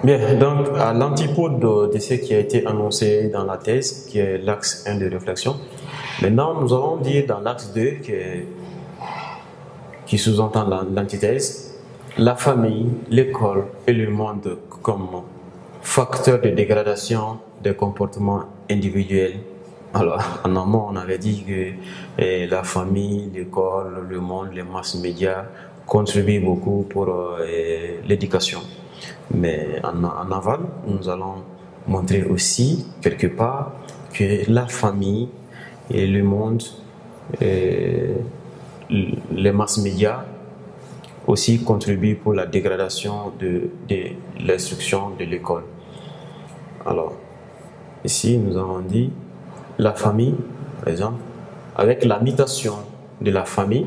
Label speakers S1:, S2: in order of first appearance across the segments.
S1: Bien, donc à l'antipode de ce qui a été annoncé dans la thèse, qui est l'axe 1 de réflexion, maintenant nous allons dire dans l'axe 2 qui sous-entend l'antithèse, la famille, l'école et le monde comme facteur de dégradation des comportements individuels. Alors, en amont, on avait dit que la famille, l'école, le monde, les masses médias contribuent beaucoup pour l'éducation. Mais en aval, nous allons montrer aussi, quelque part, que la famille et le monde, les masses médias aussi contribuent pour la dégradation de l'instruction de l'école. Alors, ici, nous avons dit la famille, par exemple, avec la mutation de la famille,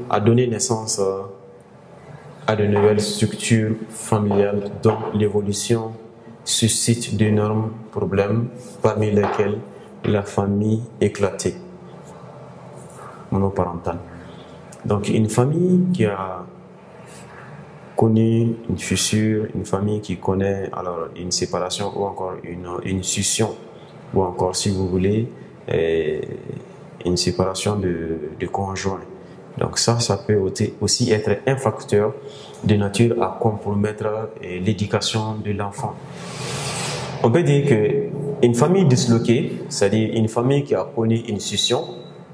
S1: a donné naissance à de nouvelles structures familiales dont l'évolution suscite d'énormes problèmes, parmi lesquels la famille éclatée, monoparentale. Donc une famille qui a connu une fissure, une famille qui connaît alors une séparation ou encore une scission, ou encore si vous voulez une séparation de conjoints. Donc ça peut aussi être un facteur de nature à compromettre l'éducation de l'enfant. On peut dire qu'une famille disloquée, c'est-à-dire une famille qui a connu une scission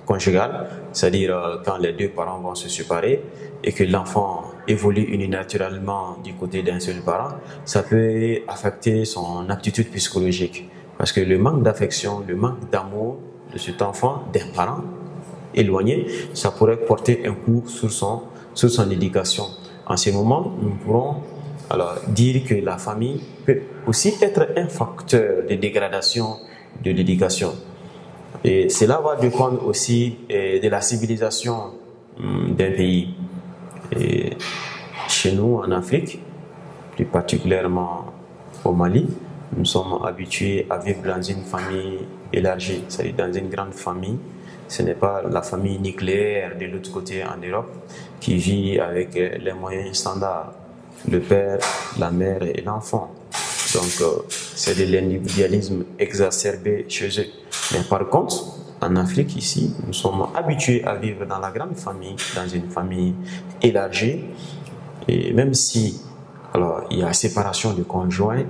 S1: conjugale, c'est-à-dire quand les deux parents vont se séparer et que l'enfant évolue unilatéralement du côté d'un seul parent, ça peut affecter son aptitude psychologique. Parce que le manque d'affection, le manque d'amour de cet enfant, d'un parent éloigné, ça pourrait porter un coup sur son éducation. En ce moment, nous pourrons alors dire que la famille peut aussi être un facteur de dégradation de l'éducation. Et cela va dépendre aussi de la civilisation d'un pays. Et chez nous, en Afrique, plus particulièrement au Mali, nous sommes habitués à vivre dans une famille élargie, c'est-à-dire dans une grande famille. Ce n'est pas la famille nucléaire de l'autre côté en Europe qui vit avec les moyens standards, le père, la mère et l'enfant. Donc c'est de l'individualisme exacerbé chez eux. Mais par contre, en Afrique ici, nous sommes habitués à vivre dans la grande famille, dans une famille élargie. Et même si alors, il y a séparation de conjoints,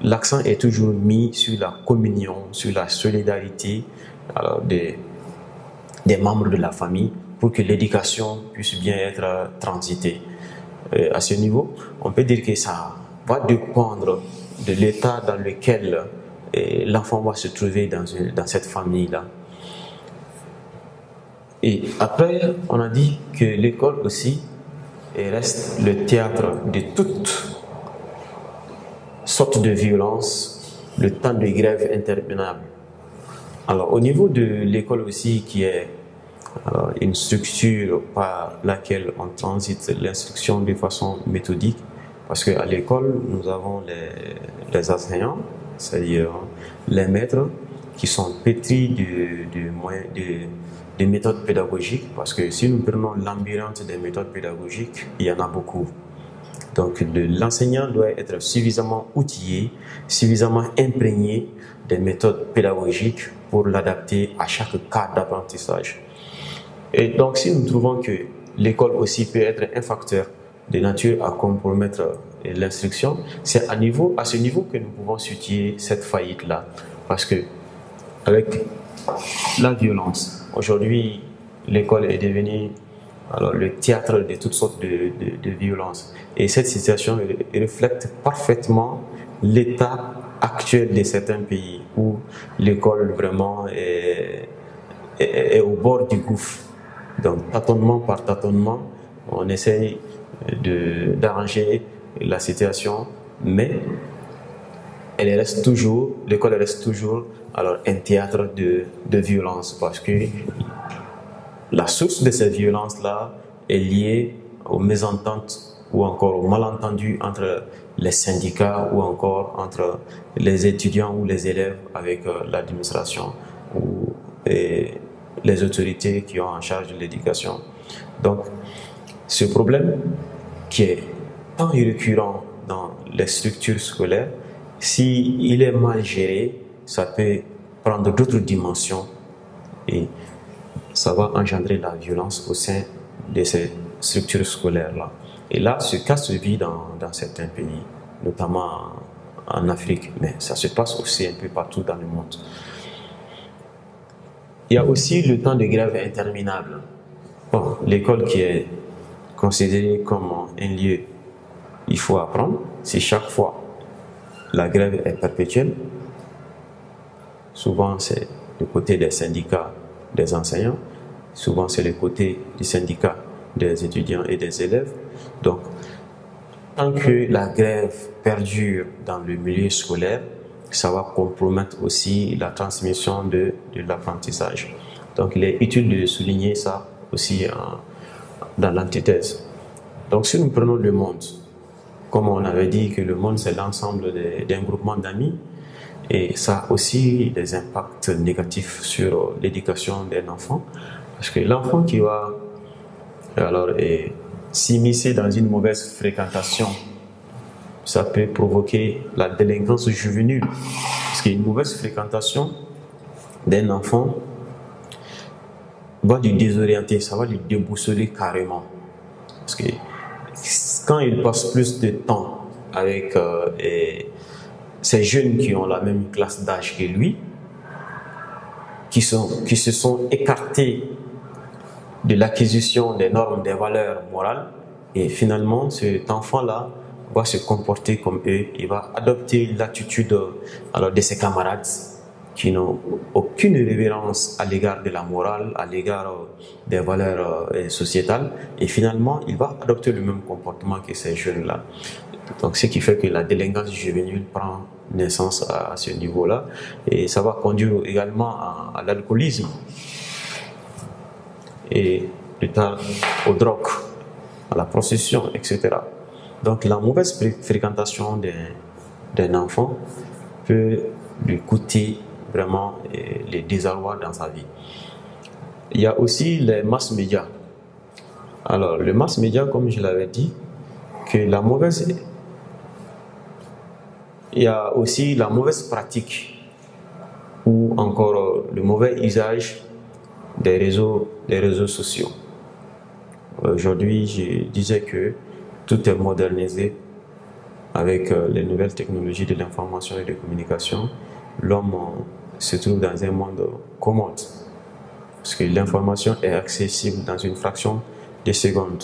S1: l'accent est toujours mis sur la communion, sur la solidarité alors, des membres de la famille pour que l'éducation puisse bien être transitée. À ce niveau, on peut dire que ça va dépendre de l'état dans lequel l'enfant va se trouver dans cette famille-là. Et après, on a dit que l'école aussi reste le théâtre de toutes sortes de violences, le temps de grève interminable. Alors, au niveau de l'école aussi, qui est une structure par laquelle on transite l'instruction de façon méthodique, parce qu'à l'école, nous avons les enseignants, c'est-à-dire les maîtres, qui sont pétris de méthodes pédagogiques, parce que si nous prenons l'ambiance des méthodes pédagogiques, il y en a beaucoup. Donc l'enseignant doit être suffisamment outillé, suffisamment imprégné des méthodes pédagogiques pour l'adapter à chaque cas d'apprentissage. Et donc si nous trouvons que l'école aussi peut être un facteur de nature à compromettre l'instruction, c'est à ce niveau que nous pouvons situer cette faillite-là. Parce que avec la violence, aujourd'hui, l'école est devenue le théâtre de toutes sortes de violences. Et cette situation reflète parfaitement l'état actuel de certains pays où l'école vraiment est au bord du gouffre. Donc, tâtonnement par tâtonnement, on essaye d'arranger la situation, mais l'école reste toujours un théâtre de violence, parce que la source de cette violence-là est liée aux mésententes ou encore aux malentendus entre les syndicats ou encore entre les étudiants ou les élèves avec l'administration ou les autorités qui ont en charge de l'éducation. Donc, ce problème qui est tant récurrent dans les structures scolaires, s'il est mal géré, ça peut prendre d'autres dimensions et ça va engendrer la violence au sein de ces structures scolaires-là. Et là, ce cas se vit dans certains pays, notamment en Afrique, mais ça se passe aussi un peu partout dans le monde. Il y a aussi le temps de grève interminable. Bon, l'école qui est considérée comme un lieu, il faut apprendre, si chaque fois la grève est perpétuelle, souvent c'est le côté des syndicats des enseignants, souvent c'est le côté du syndicat des étudiants et des élèves. Donc, tant que la grève perdure dans le milieu scolaire, ça va compromettre aussi la transmission de l'apprentissage. Donc, il est utile de souligner ça aussi dans l'antithèse. Donc, si nous prenons le monde, comme on avait dit que le monde c'est l'ensemble d'un groupement d'amis, et ça a aussi des impacts négatifs sur l'éducation d'un enfant, parce que l'enfant qui va s'immiscer dans une mauvaise fréquentation, ça peut provoquer la délinquance juvénile. Parce qu'une mauvaise fréquentation d'un enfant va lui désorienter, ça va lui déboussoler carrément. Parce que quand il passe plus de temps avec ces jeunes qui ont la même classe d'âge que lui, qui se sont écartés de l'acquisition des normes, des valeurs morales, et finalement cet enfant-là va se comporter comme eux, il va adopter l'attitude de ses camarades qui n'ont aucune révérence à l'égard de la morale, à l'égard des valeurs sociétales, et finalement il va adopter le même comportement que ces jeunes-là. Donc ce qui fait que la délinquance juvénile prend naissance à ce niveau-là, et ça va conduire également à l'alcoolisme et plus tard aux drogues, à la prostitution, etc. Donc la mauvaise fréquentation d'un enfant peut lui coûter vraiment les désarrois dans sa vie. Il y a aussi les masses médias. Alors le mass média, comme je l'avais dit, il y a aussi la mauvaise pratique ou encore le mauvais usage des réseaux sociaux. Aujourd'hui, je disais que tout est modernisé avec les nouvelles technologies de l'information et de communication. L'homme se trouve dans un monde commode parce que l'information est accessible dans une fraction de seconde.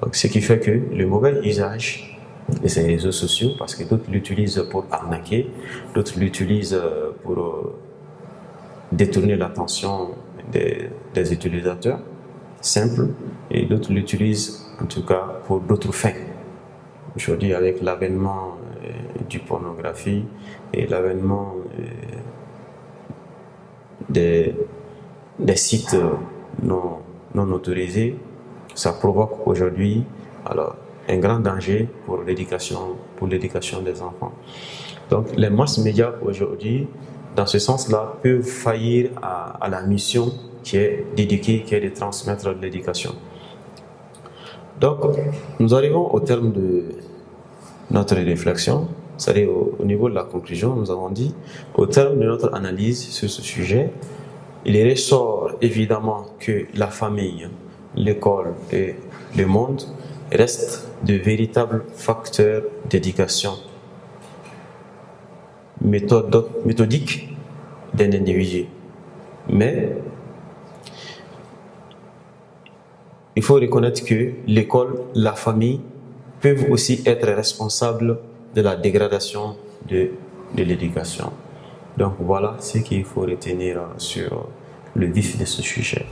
S1: Donc, ce qui fait que le mauvais usage de ces réseaux sociaux, parce que d'autres l'utilisent pour arnaquer, d'autres l'utilisent pour détourner l'attention des utilisateurs simples, et d'autres l'utilisent en tout cas pour d'autres fins. Aujourd'hui, avec l'avènement du pornographie et l'avènement des sites non autorisés, ça provoque aujourd'hui un grand danger pour l'éducation des enfants. Donc les masses médias aujourd'hui, dans ce sens-là, peuvent faillir à la mission qui est d'éduquer, qui est de transmettre l'éducation. Donc, nous arrivons au terme de notre réflexion, c'est-à-dire au niveau de la conclusion. Nous avons dit, au terme de notre analyse sur ce sujet, il ressort évidemment que la famille, l'école et le monde restent de véritables facteurs d'éducation méthodique d'un individu. Mais il faut reconnaître que l'école, la famille peuvent aussi être responsables de la dégradation de l'éducation. Donc voilà ce qu'il faut retenir sur le vif de ce sujet.